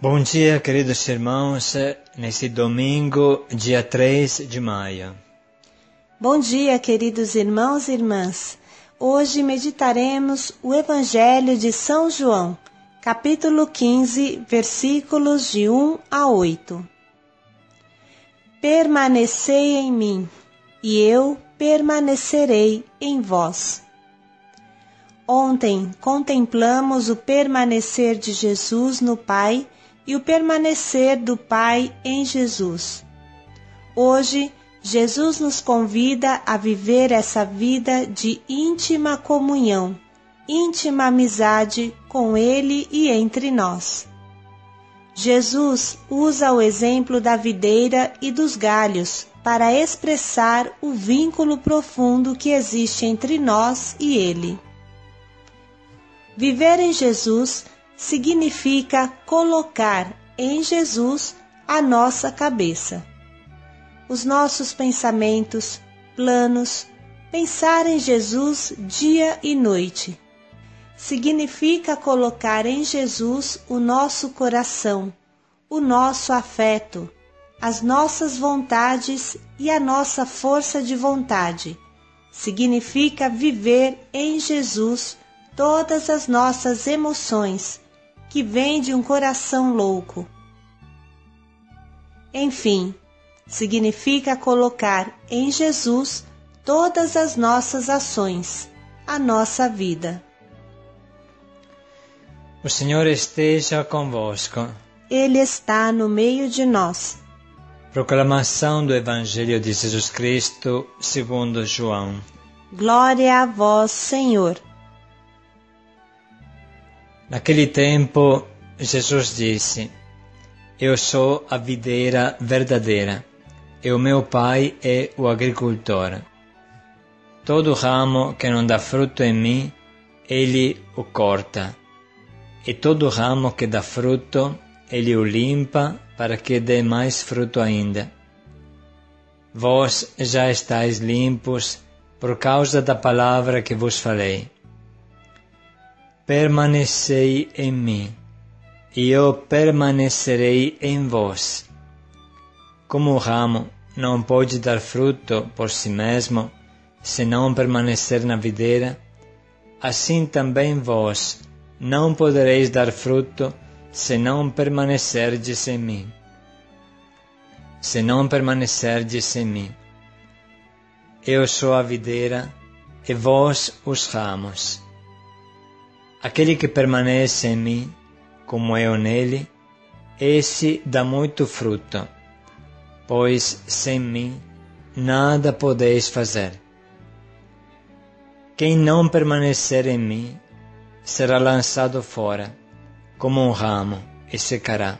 Bom dia, queridos irmãos, nesse domingo, dia 3 de maio. Bom dia, queridos irmãos e irmãs. Hoje meditaremos o Evangelho de São João, capítulo 15, versículos de 1 a 8. Permanecei em mim, e eu permanecerei em vós. Ontem contemplamos o permanecer de Jesus no Pai e o permanecer do Pai em Jesus. Hoje, Jesus nos convida a viver essa vida de íntima comunhão, íntima amizade com Ele e entre nós. Jesus usa o exemplo da videira e dos galhos para expressar o vínculo profundo que existe entre nós e Ele. Viver em Jesus significa colocar em Jesus a nossa cabeça. Os nossos pensamentos, planos, pensar em Jesus dia e noite. Significa colocar em Jesus o nosso coração, o nosso afeto, as nossas vontades e a nossa força de vontade. Significa viver em Jesus todas as nossas emoções, que vêm de um coração louco. Enfim, significa colocar em Jesus todas as nossas ações, a nossa vida. O Senhor esteja convosco. Ele está no meio de nós. Proclamação do Evangelho de Jesus Cristo segundo João. Glória a vós, Senhor. Naquele tempo, Jesus disse: Eu sou a videira verdadeira, e o meu Pai é o agricultor. Todo ramo que não dá fruto em mim, Ele o corta, e todo ramo que dá fruto, Ele o limpa, para que dê mais fruto ainda. Vós já estáis limpos por causa da palavra que vos falei. Permanecei em mim, e eu permanecerei em vós. Como o ramo não pode dar fruto por si mesmo, se não permanecer na videira, assim também vós não podereis dar fruto, se não permanecerdes em mim. Se não permanecerdes em mim. Eu sou a videira, e vós os ramos. Aquele que permanece em mim, como eu nele, esse dá muito fruto, pois sem mim nada podeis fazer. Quem não permanecer em mim será lançado fora, como um ramo, e secará.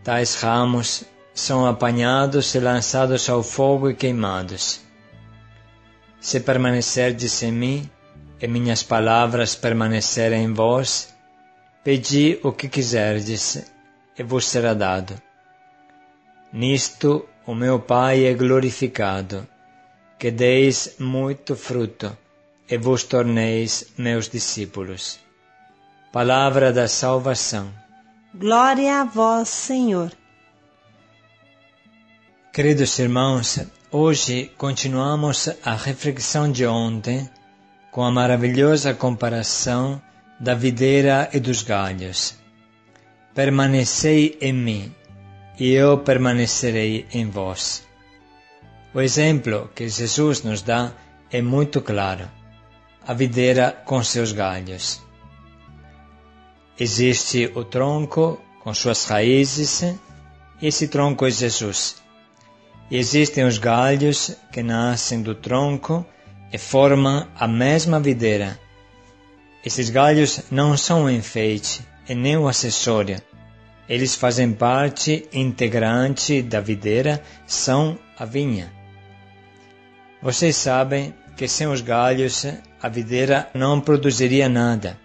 Tais ramos são apanhados e lançados ao fogo e queimados. Se permanecerdes em mim, e minhas palavras permanecerem em vós, pedi o que quiserdes, e vos será dado. Nisto o meu Pai é glorificado, que deis muito fruto, e vos torneis meus discípulos. Palavra da salvação. Glória a vós, Senhor. Queridos irmãos, hoje continuamos a reflexão de ontem, com a maravilhosa comparação da videira e dos galhos. Permanecei em mim, e eu permanecerei em vós. O exemplo que Jesus nos dá é muito claro: a videira com seus galhos. Existe o tronco com suas raízes, e esse tronco é Jesus. E existem os galhos que nascem do tronco e formam a mesma videira. Esses galhos não são um enfeite e nem um acessório. Eles fazem parte integrante da videira, são a vinha. Vocês sabem que sem os galhos a videira não produziria nada.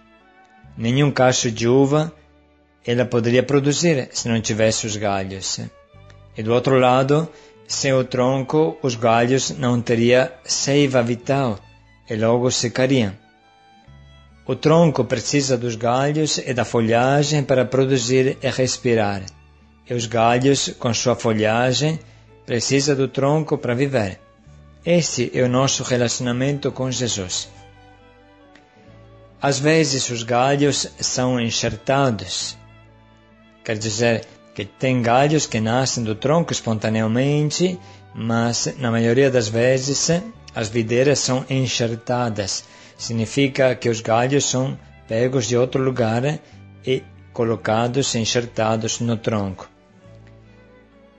Nenhum cacho de uva ela poderia produzir se não tivesse os galhos. E do outro lado, sem o tronco, os galhos não teriam seiva vital e logo secariam. O tronco precisa dos galhos e da folhagem para produzir e respirar. E os galhos, com sua folhagem, precisam do tronco para viver. Este é o nosso relacionamento com Jesus. Às vezes os galhos são enxertados. Quer dizer que tem galhos que nascem do tronco espontaneamente, mas na maioria das vezes as videiras são enxertadas. Significa que os galhos são pegos de outro lugar e colocados, enxertados no tronco.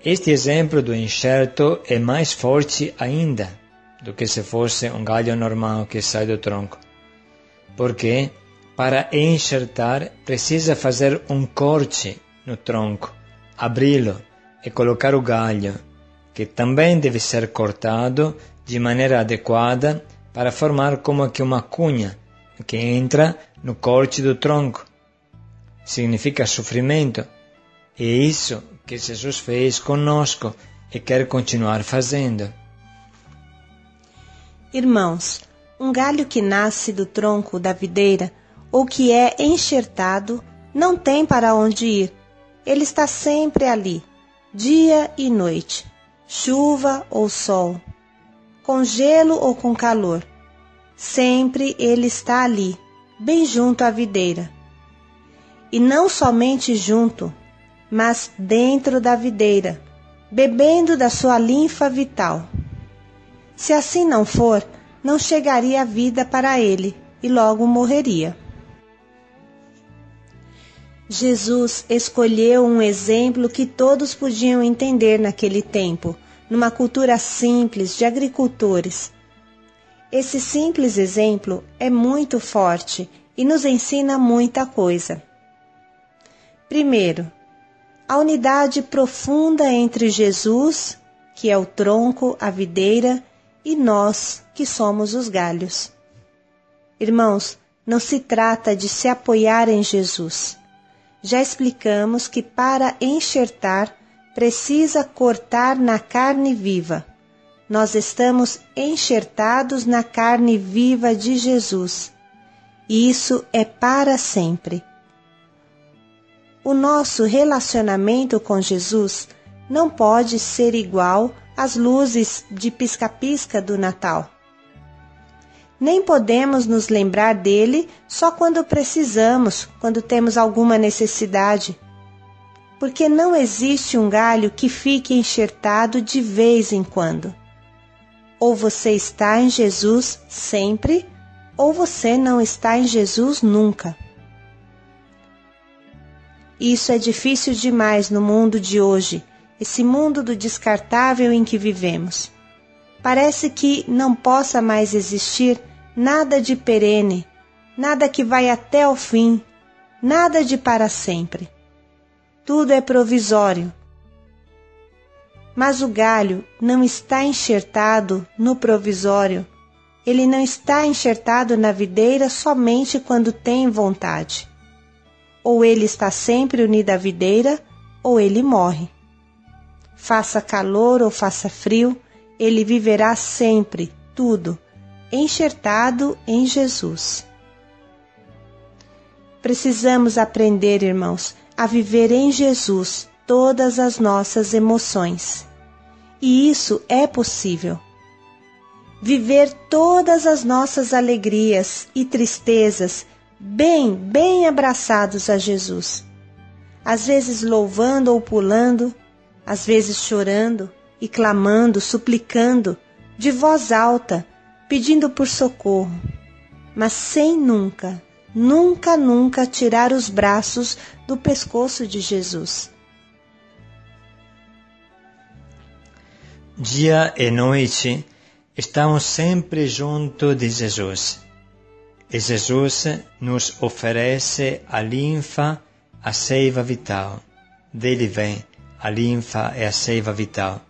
Este exemplo do enxerto é mais forte ainda do que se fosse um galho normal que sai do tronco. Porque para enxertar precisa fazer um corte no tronco, abri-lo e colocar o galho, que também deve ser cortado de maneira adequada para formar como que uma cunha que entra no corte do tronco. Significa sofrimento. E é isso que Jesus fez conosco e quer continuar fazendo. Irmãos, um galho que nasce do tronco da videira ou que é enxertado não tem para onde ir. Ele está sempre ali, dia e noite, chuva ou sol, com gelo ou com calor. Sempre ele está ali, bem junto à videira. E não somente junto, mas dentro da videira, bebendo da sua linfa vital. Se assim não for, não chegaria a vida para ele e logo morreria. Jesus escolheu um exemplo que todos podiam entender naquele tempo, numa cultura simples de agricultores. Esse simples exemplo é muito forte e nos ensina muita coisa. Primeiro, a unidade profunda entre Jesus, que é o tronco, a videira, e nós, que somos os galhos. Irmãos, não se trata de se apoiar em Jesus. Já explicamos que para enxertar precisa cortar na carne viva. Nós estamos enxertados na carne viva de Jesus. E isso é para sempre. O nosso relacionamento com Jesus não pode ser igual às luzes de pisca-pisca do Natal. Nem podemos nos lembrar dele só quando precisamos, quando temos alguma necessidade. Porque não existe um galho que fique enxertado de vez em quando. Ou você está em Jesus sempre, ou você não está em Jesus nunca. Isso é difícil demais no mundo de hoje, esse mundo do descartável em que vivemos. Parece que não possa mais existir nada de perene, nada que vai até o fim, nada de para sempre. Tudo é provisório. Mas o galho não está enxertado no provisório. Ele não está enxertado na videira somente quando tem vontade. Ou ele está sempre unido à videira, ou ele morre. Faça calor ou faça frio, ele viverá sempre, tudo, enxertado em Jesus. Precisamos aprender, irmãos, a viver em Jesus todas as nossas emoções. E isso é possível. Viver todas as nossas alegrias e tristezas bem abraçados a Jesus. Às vezes louvando ou pulando, às vezes chorando e clamando, suplicando, de voz alta, pedindo por socorro, mas sem nunca tirar os braços do pescoço de Jesus. Dia e noite estamos sempre junto de Jesus. E Jesus nos oferece a linfa, a seiva vital. Dele vem a linfa e a seiva vital.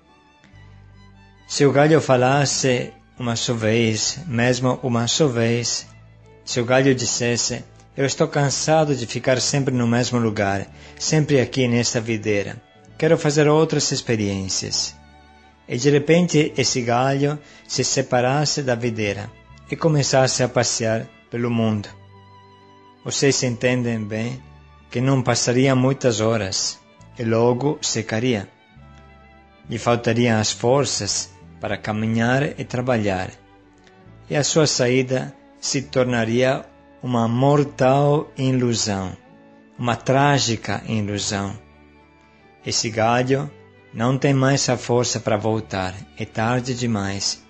Se o galho falasse uma só vez, mesmo uma só vez, se o galho dissesse: eu estou cansado de ficar sempre no mesmo lugar, sempre aqui nesta videira, quero fazer outras experiências. E de repente esse galho se separasse da videira e começasse a passear pelo mundo. Vocês entendem bem que não passaria muitas horas e logo secaria. Lhe faltariam as forças para caminhar e trabalhar, e a sua saída se tornaria uma mortal ilusão, uma trágica ilusão. Esse galho não tem mais a força para voltar, é tarde demais,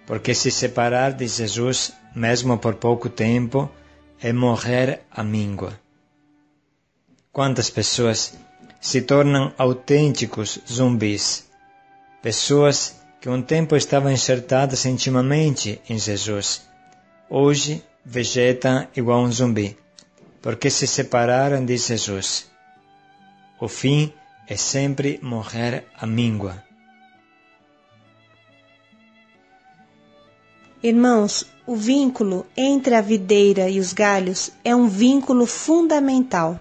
porque se separar de Jesus, mesmo por pouco tempo, é morrer à míngua. Quantas pessoas se tornam autênticos zumbis, pessoas que um tempo estavam enxertadas intimamente em Jesus, hoje vegetam igual um zumbi, porque se separaram de Jesus. O fim é sempre morrer à míngua. Irmãos, o vínculo entre a videira e os galhos é um vínculo fundamental,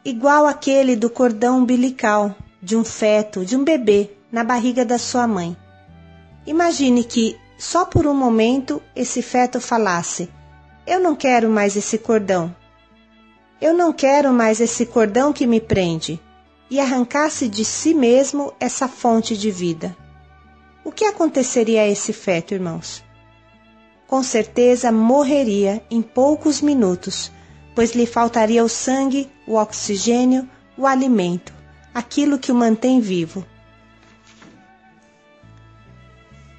igual àquele do cordão umbilical de um feto, de um bebê, na barriga da sua mãe. Imagine que, só por um momento, esse feto falasse: eu não quero mais esse cordão. Eu não quero mais esse cordão que me prende, e arrancasse de si mesmo essa fonte de vida. O que aconteceria a esse feto, irmãos? Com certeza morreria em poucos minutos, pois lhe faltaria o sangue, o oxigênio, o alimento, aquilo que o mantém vivo.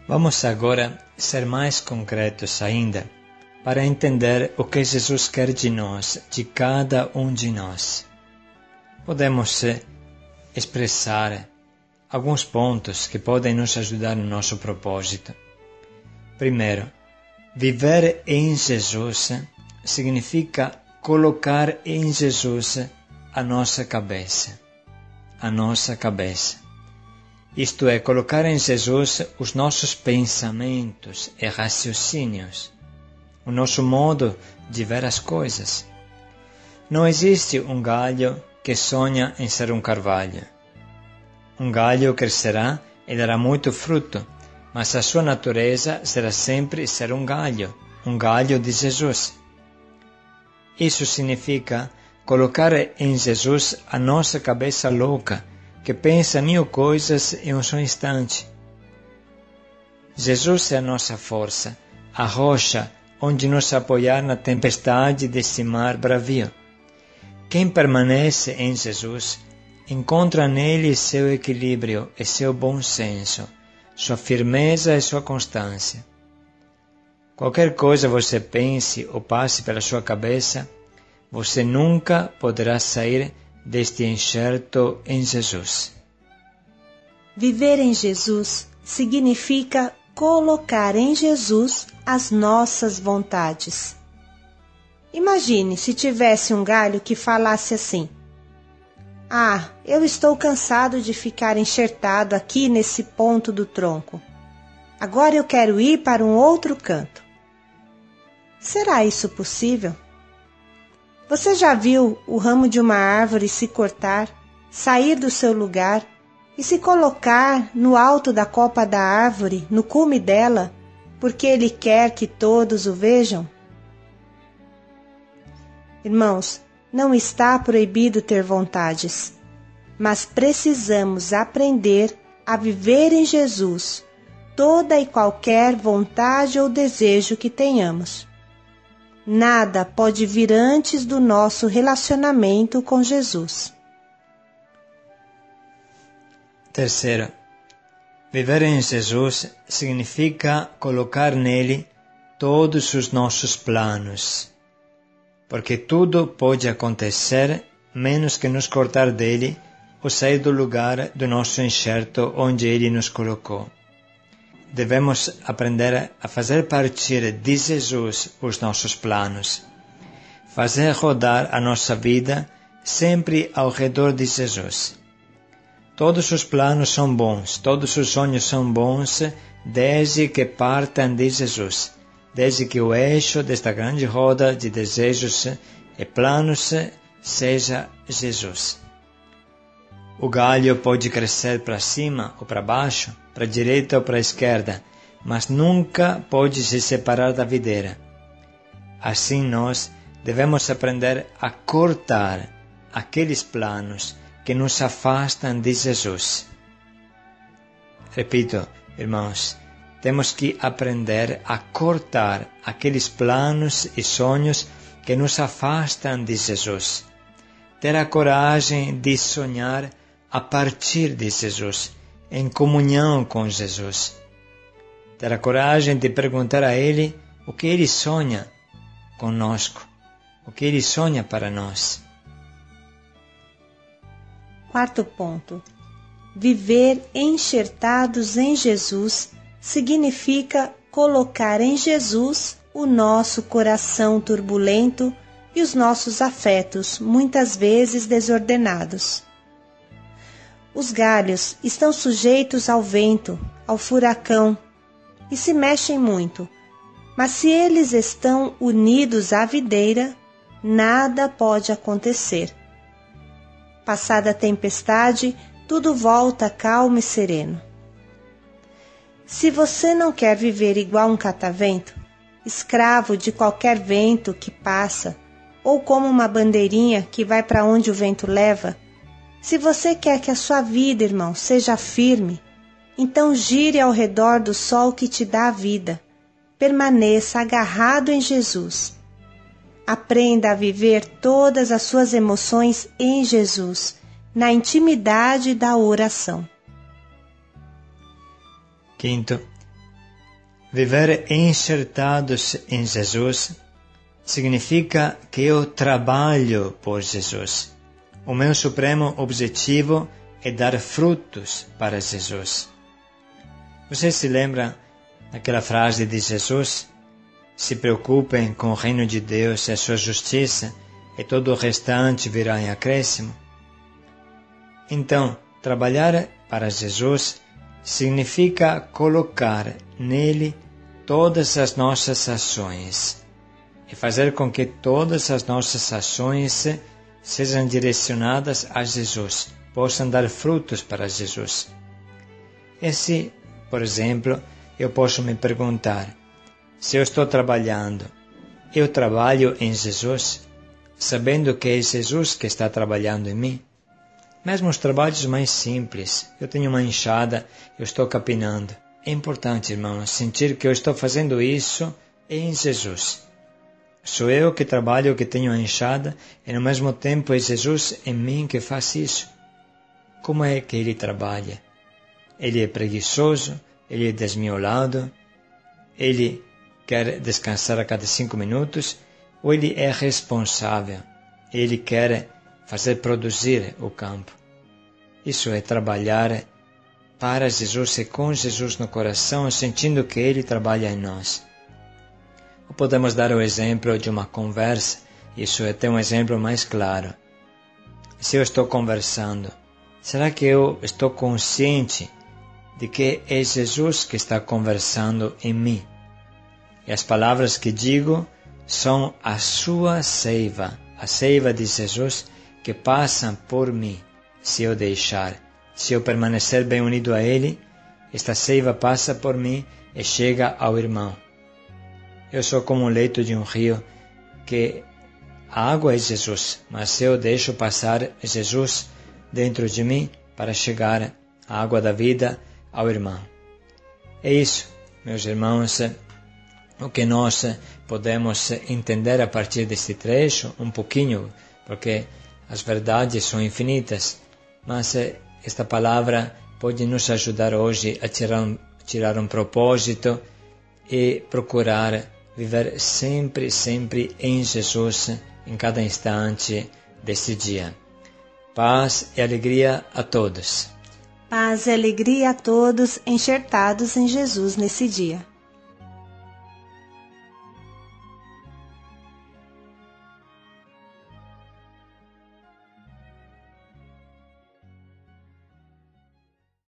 Vamos agora ser mais concretos ainda, para entender o que Jesus quer de nós, de cada um de nós. Podemos expressar alguns pontos que podem nos ajudar no nosso propósito. Primeiro, viver em Jesus significa colocar em Jesus a nossa cabeça. A nossa cabeça. Isto é, colocar em Jesus os nossos pensamentos e raciocínios, o nosso modo de ver as coisas. Não existe um galho que sonha em ser um carvalho. Um galho crescerá e dará muito fruto, mas a sua natureza será sempre ser um galho de Jesus. Isso significa colocar em Jesus a nossa cabeça louca, que pensa 1000 coisas em um só instante. Jesus é a nossa força, a rocha onde nos apoiar na tempestade desse mar bravio. Quem permanece em Jesus encontra nele seu equilíbrio e seu bom senso, sua firmeza e sua constância. Qualquer coisa você pense ou passe pela sua cabeça, você nunca poderá sair deste enxerto em Jesus. Viver em Jesus significa colocar em Jesus as nossas vontades. Imagine se tivesse um galho que falasse assim: ah, eu estou cansado de ficar enxertado aqui nesse ponto do tronco. Agora eu quero ir para um outro canto. Será isso possível? Você já viu o ramo de uma árvore se cortar, sair do seu lugar e se colocar no alto da copa da árvore, no cume dela, porque ele quer que todos o vejam? Irmãos, não está proibido ter vontades, mas precisamos aprender a viver em Jesus toda e qualquer vontade ou desejo que tenhamos. Nada pode vir antes do nosso relacionamento com Jesus. Terceiro, viver em Jesus significa colocar nele todos os nossos planos, porque tudo pode acontecer menos que nos cortar dele ou sair do lugar do nosso enxerto onde ele nos colocou. Devemos aprender a fazer partir de Jesus os nossos planos, fazer rodar a nossa vida sempre ao redor de Jesus. Todos os planos são bons, todos os sonhos são bons, desde que partam de Jesus, desde que o eixo desta grande roda de desejos e planos seja Jesus. O galho pode crescer para cima ou para baixo, para a direita ou para a esquerda, mas nunca pode se separar da videira. Assim nós devemos aprender a cortar aqueles planos que nos afastam de Jesus. Repito, irmãos, temos que aprender a cortar aqueles planos e sonhos que nos afastam de Jesus. Ter a coragem de sonhar a partir de Jesus, em comunhão com Jesus. Ter a coragem de perguntar a Ele o que Ele sonha conosco, o que Ele sonha para nós. Quarto ponto. Viver enxertados em Jesus significa colocar em Jesus o nosso coração turbulento e os nossos afetos, muitas vezes desordenados. Os galhos estão sujeitos ao vento, ao furacão, e se mexem muito, mas se eles estão unidos à videira, nada pode acontecer. Passada a tempestade, tudo volta calmo e sereno. Se você não quer viver igual um catavento, escravo de qualquer vento que passa, ou como uma bandeirinha que vai para onde o vento leva, se você quer que a sua vida, irmão, seja firme, então gire ao redor do sol que te dá a vida. Permaneça agarrado em Jesus. Aprenda a viver todas as suas emoções em Jesus, na intimidade da oração. Quinto, viver enxertados em Jesus significa que eu trabalho por Jesus. O meu supremo objetivo é dar frutos para Jesus. Você se lembra daquela frase de Jesus? Se preocupem com o reino de Deus e a sua justiça, e todo o restante virá em acréscimo. Então, trabalhar para Jesus significa colocar nele todas as nossas ações e fazer com que todas as nossas ações sejam direcionadas a Jesus, possam dar frutos para Jesus. E se, por exemplo, eu posso me perguntar, se eu estou trabalhando, eu trabalho em Jesus, sabendo que é Jesus que está trabalhando em mim? Mesmo os trabalhos mais simples, eu tenho uma enxada, eu estou capinando. É importante, irmãos, sentir que eu estou fazendo isso em Jesus. Sou eu que trabalho, que tenho a enxada, e no mesmo tempo é Jesus em mim que faz isso. Como é que Ele trabalha? Ele é preguiçoso? Ele é desmiolado? Ele quer descansar a cada 5 minutos? Ou Ele é responsável? Ele quer fazer produzir o campo? Isso é trabalhar para Jesus e com Jesus no coração, sentindo que Ele trabalha em nós. Ou podemos dar o exemplo de uma conversa, isso é ter um exemplo mais claro. Se eu estou conversando, será que eu estou consciente de que é Jesus que está conversando em mim? E as palavras que digo são a sua seiva, a seiva de Jesus que passam por mim, se eu deixar. Se eu permanecer bem unido a Ele, esta seiva passa por mim e chega ao irmão. Eu sou como um leito de um rio, que a água é Jesus, mas se eu deixo passar Jesus dentro de mim para chegar à água da vida ao irmão. É isso, meus irmãos, o que nós podemos entender a partir deste trecho, um pouquinho, porque as verdades são infinitas, mas esta palavra pode nos ajudar hoje a tirar um propósito e procurar viver sempre, sempre em Jesus, em cada instante deste dia. Paz e alegria a todos. Paz e alegria a todos enxertados em Jesus nesse dia.